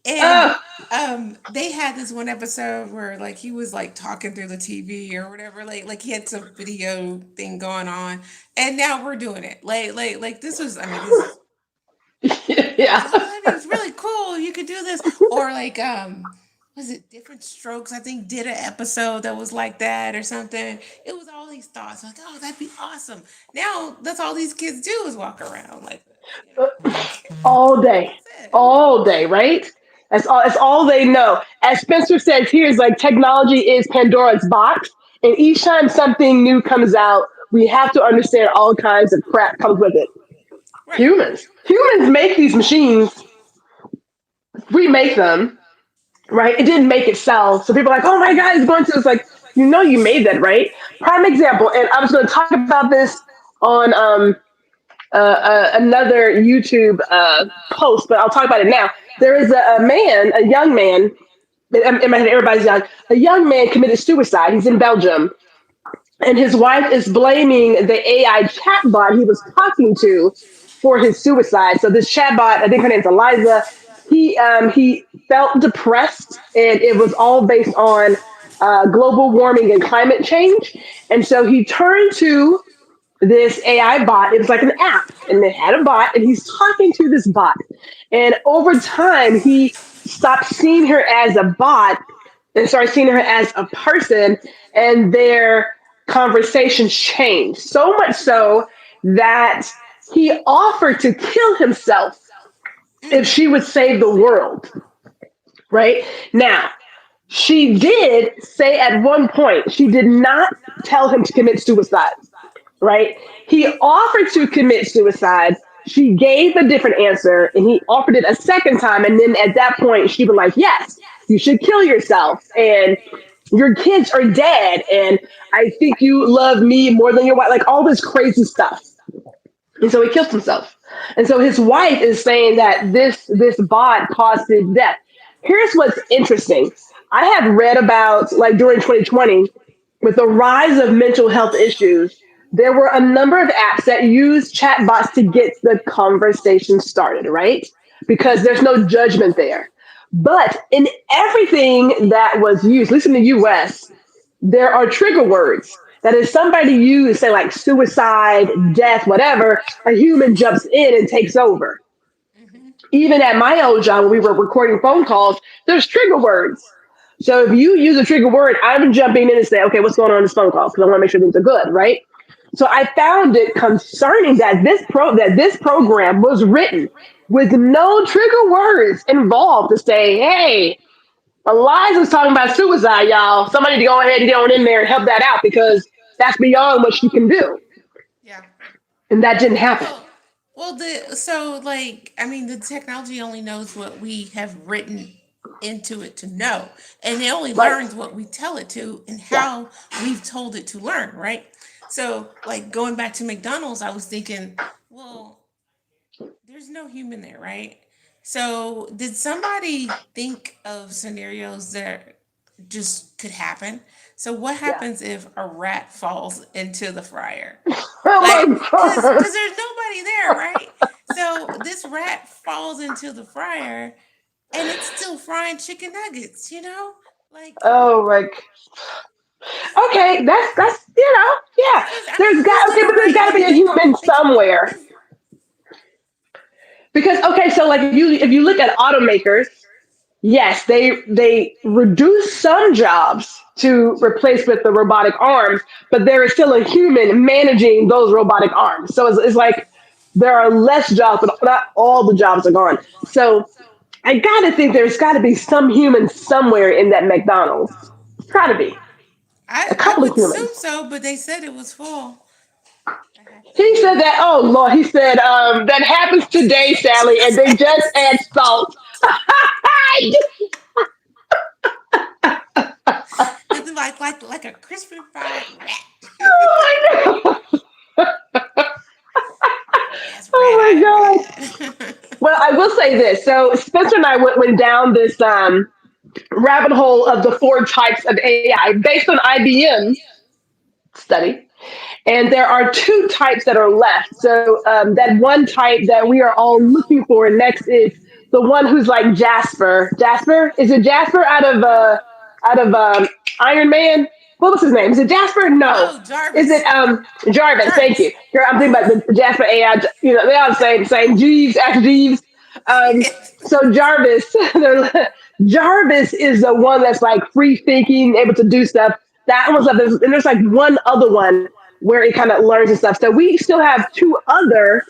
And Oh, they had this one episode where like he was like talking through the TV or whatever, like he had some video thing going on, and now we're doing it. Like this was, I mean, this I was yeah. like, oh, that'd be really cool. You could do this, or like was it Different Strokes? I think did an episode that was like that or something. It was all these thoughts like, oh, that'd be awesome. Now that's all these kids do is walk around like this, like All day, that's it. all day, right? That's all. That's all they know. As Spencer says, here's like technology is Pandora's box, and each time something new comes out, we have to understand all kinds of crap comes with it. Right. Humans make these machines. We make them, right? It didn't make itself. So people are like, oh my god, it's going to. It's like you know you made that, right? Prime example, and I was going to talk about this on another YouTube post, but I'll talk about it now. There is a man, a young man. In my head, everybody's young. A young man committed suicide. He's in Belgium, and his wife is blaming the AI chatbot he was talking to for his suicide. So this chatbot, I think her name's Eliza, he felt depressed, and it was all based on global warming and climate change. And so he turned to this AI bot. It was like an app, and it had a bot, and he's talking to this bot. And over time, he stopped seeing her as a bot and started seeing her as a person, and their conversations changed so much so that he offered to kill himself if Mm, she would save the world. Right now, she did say at one point she did not tell him to commit suicide, right? He offered to commit suicide. She gave a different answer, and he offered it a second time. And then at that point, she was like, yes, you should kill yourself. And your kids are dead. And I think you love me more than your wife. Like all this crazy stuff. And so he killed himself. And so his wife is saying that this bot caused his death. Here's what's interesting. I have read about like during 2020, with the rise of mental health issues, there were a number of apps that use chatbots to get the conversation started, right? Because there's no judgment there. But in everything that was used, at least in the US, there are trigger words that if somebody used, say like suicide, death, whatever, a human jumps in and takes over. mm-hmm. Even at my old job, when we were recording phone calls, there's trigger words. So if you use a trigger word, I'm jumping in and say, okay, what's going on in this phone call? Because I want to make sure things are good, right? So I found it concerning that this program was written with no trigger words involved to say, hey, Eliza's talking about suicide, y'all. Somebody to go ahead and get on in there and help that out because that's beyond what she can do. Yeah. And that didn't happen. Well, the so like I mean the technology only knows what we have written into it to know, and it only Right. learns what we tell it to and Yeah. how we've told it to learn, right? So like going back to McDonald's, I was thinking, well, there's no human there, right? So did somebody think of scenarios that just could happen? So what Yeah. happens if a rat falls into the fryer? Oh Like, my God. cause there's nobody there, right? So this rat falls into the fryer, and it's still frying chicken nuggets. Like Oh my. Okay, that's yeah. because I There's mean, who's got okay, but gonna there's write got to be a anything? human Like, somewhere. is Because okay, so like if you look at automakers, yes, they reduce some jobs, to replace with the robotic arms, but there is still a human managing those robotic arms. So it's like there are less jobs, but not all the jobs are gone. So I gotta think there's got to be some humans somewhere in that McDonald's. It's got to be a I couple would of assume humans. so, but they said it was full. I have to He said believe. that. Oh Lord, he said that happens today, Sally, and Just they just add salt. it's like a crispy fried rat. Oh my god! That's rat Oh eye my god! bad. Well, I will say this. So Spencer and I went down this rabbit hole of the four types of AI based on IBM's study. And there are two types that are left. So that one type that we are all looking for next is the one who's like Jasper. Jasper, is it Jasper out of Iron Man? What was his name? Is it Jasper? No. Oh, Is it Jarvis. Jarvis? Thank you. Jarvis. Girl, I'm thinking about the Jasper AI. You know, they all the same. Jeeves, Ask Jeeves. Um, Yes. so Jarvis, Jarvis is the one that's like free thinking, able to do stuff. That one's up. And there's like one other one where it kind of learns and stuff. So we still have two other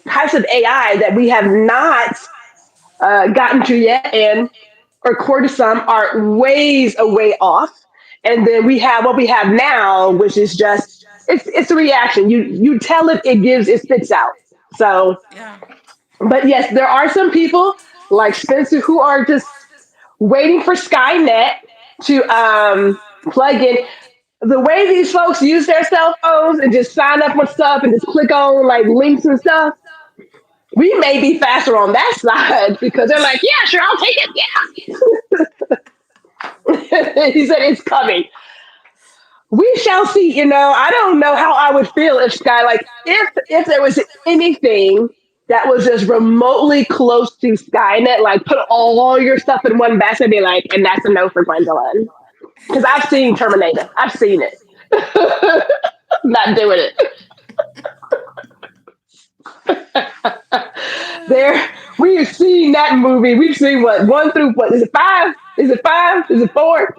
types of AI that we have not gotten to yet, and according to some are ways away off. And then we have what we have now, which is just it's a reaction. You tell it, it gives, it spits out. So, Yeah. but yes, there are some people like Spencer who are just waiting for Skynet to plug in. The way these folks use their cell phones and just sign up with stuff and just click on like links and stuff, we may be faster on that side because they're like, yeah, sure, I'll take it. Yeah. He said it's coming. We shall see. You know, I don't know how I would feel if Sky, like, if there was anything that was just remotely close to Skynet, like put all your stuff in one basket and be like, and that's a no for Gwendolyn. Because I've seen Terminator. I've seen it. Not doing it. There, we've seen that movie. We've seen what, one through what? Is it five? Is it five? Is it four?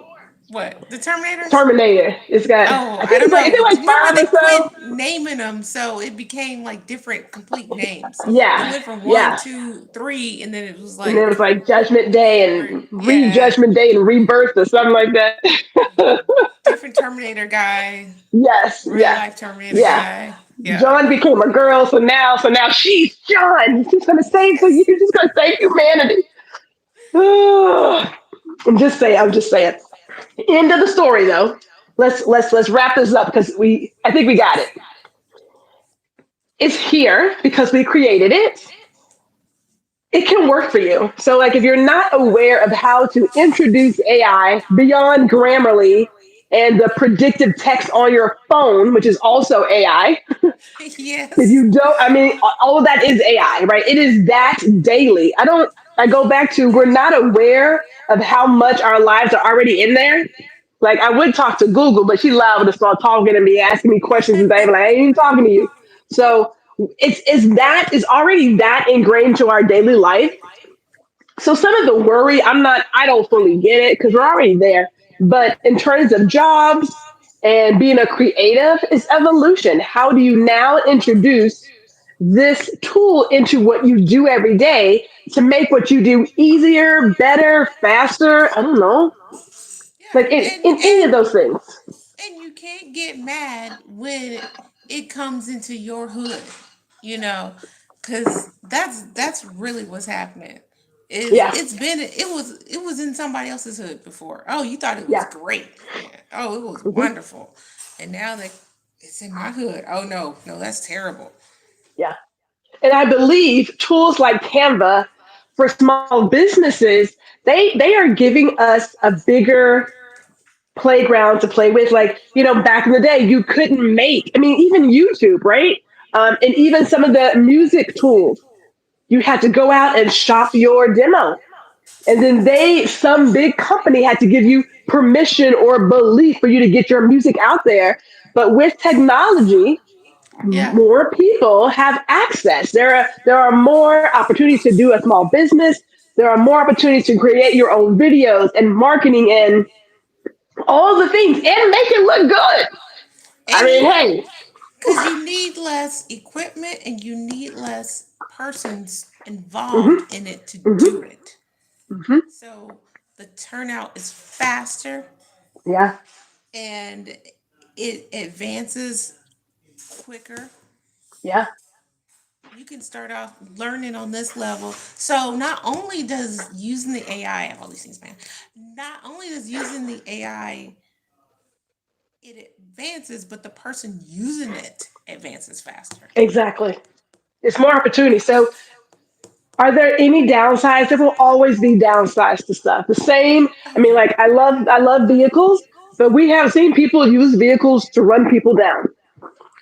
What? The Terminators? Terminator. It's got. Oh, I I think don't it's like. Is know. it like Remember, five they or so? quit naming them, so it became like different, complete names. It Yeah, went from one, yeah. two, three, and then it was And there was like like Judgment Day different. and Yeah, Re-Judgment Day and Rebirth or something like that. different Terminator guy, Yes, real yeah, life Terminator yeah. guy. Yeah. John became a girl, so now she's John. She's gonna save for you. Yes. She's gonna save humanity. I'm just saying. I'm just saying. End of the story, though. Let's wrap this up because I think we got it. Yes. It's here because we created it. It can work for you. So, like, if you're not aware of how to introduce AI beyond Grammarly and the predictive text on your phone, which is also AI, if Yes. you don't, I mean, all of that is AI, right? It is that daily. I go back to, we're not aware of how much our lives are already in there. Like, I would talk to Google, but she's liable to start talking and be asking me questions and things. Like, I ain't even talking to you. So it's already that ingrained to our daily life. So some of the worry, I don't fully get it because we're already there. But in terms of jobs and being a creative, it's evolution. How do you now introduce this tool into what you do every day to make what you do easier, better, faster? I don't know. Yeah. Like in any of those things. And you can't get mad when it comes into your hood, you know, because that's really what's happening. Is Yeah. it was in somebody else's hood before. Oh, you thought it was Yeah. great. Yeah. Oh, it was Hmm. wonderful, and now that it's in my hood. Oh no, no, that's terrible. Yeah. And I believe tools like Canva for small businesses, they are giving us a bigger playground to play with. Like, back in the day, you couldn't make, I mean, even YouTube, right? And even some of the music tools, you had to go out and shop your demo. And then some big company had to give you permission or belief for you to get your music out there. But with technology, Yeah. more people have access. There are more opportunities to do a small business. There are more opportunities to create your own videos and marketing and all the things and make it look good. I And mean, you, hey, because you need less equipment and you need less persons involved hmm in it to do hmm it. hmm So the turnout is faster yeah, and it advances quicker. yeah, You can start off learning on this level. So not only does using the AI, all these things, man, not only does using the AI it advances, but the person using it advances faster. exactly. It's more opportunity. So, are there any downsides? There will always be downsides to stuff. The same. I Oh mean, yeah. like I love vehicles, but we have seen people use vehicles to run people down.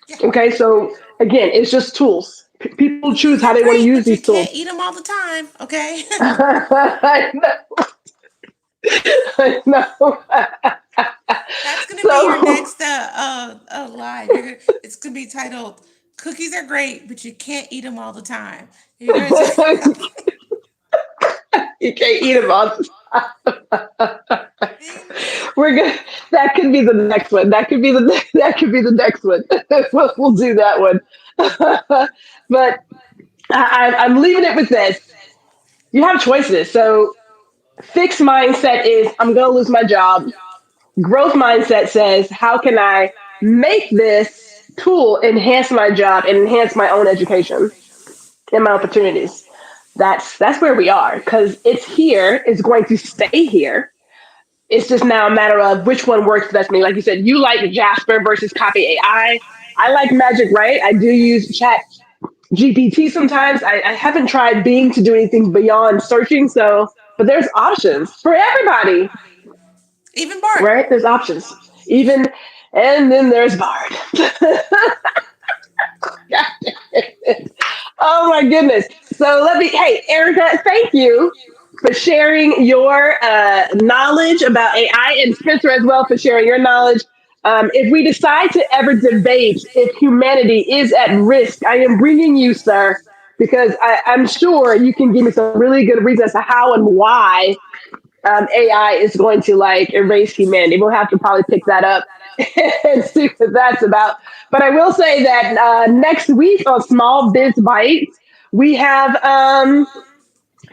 Yeah. Okay, so again, it's just tools. People choose Cookies how are they want to great, use but you these can't tools. eat them all the time. Okay. I know. I know. That's gonna be your So next live. It's gonna be titled "Cookies are great, but you can't eat them all the time." You're gonna talk about you can't eat them all. things. We're good. That could be the next one. That could be the next one. We'll do that one. But I'm leaving it with this. You have choices. So fixed mindset is I'm going to lose my job. Growth mindset says how can I make this tool enhance my job and enhance my own education and my opportunities. That's where we are because it's here. It's going to stay here. It's just now a matter of which one works best for me. Like you said, you like Jasper versus Copy AI. I like Magic Write. I do use Chat GPT sometimes. I haven't tried Bing to do anything beyond searching. So, but there's options for everybody, Even Bart. right? There's options. Even, and then there's Bard. Oh my goodness. So hey, Erica, thank you for sharing your knowledge about AI and Spencer as well for sharing your knowledge. If we decide to ever debate if humanity is at risk, I am bringing you, sir, because I'm sure you can give me some really good reasons as to how and why AI is going to like erase humanity. We'll have to probably pick that up and see what that's about. But I will say that next week on Small Biz Bites, we have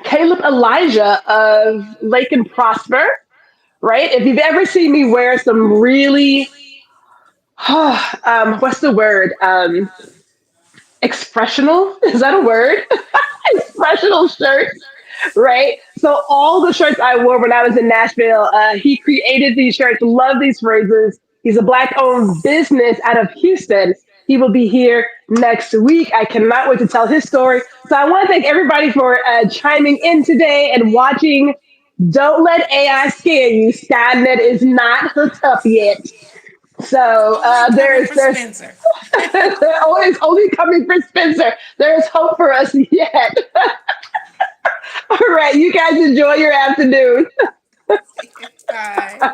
Caleb Elijah of Lake and Prosper, right? If you've ever seen me wear some really, what's the word? Expressional? Is that a word? Expressional shirts, right? So all the shirts I wore when I was in Nashville, he created these shirts. Love these phrases. He's a black-owned business out of Houston. He will be here next week. I cannot wait to tell his story. So I want to thank everybody for chiming in today and watching. Don't let AI scare you. Skynet is not hooked up yet. It's So only coming there's for there's Spencer. always only coming for Spencer. There's hope for us yet. All right, you guys enjoy your afternoon. Bye.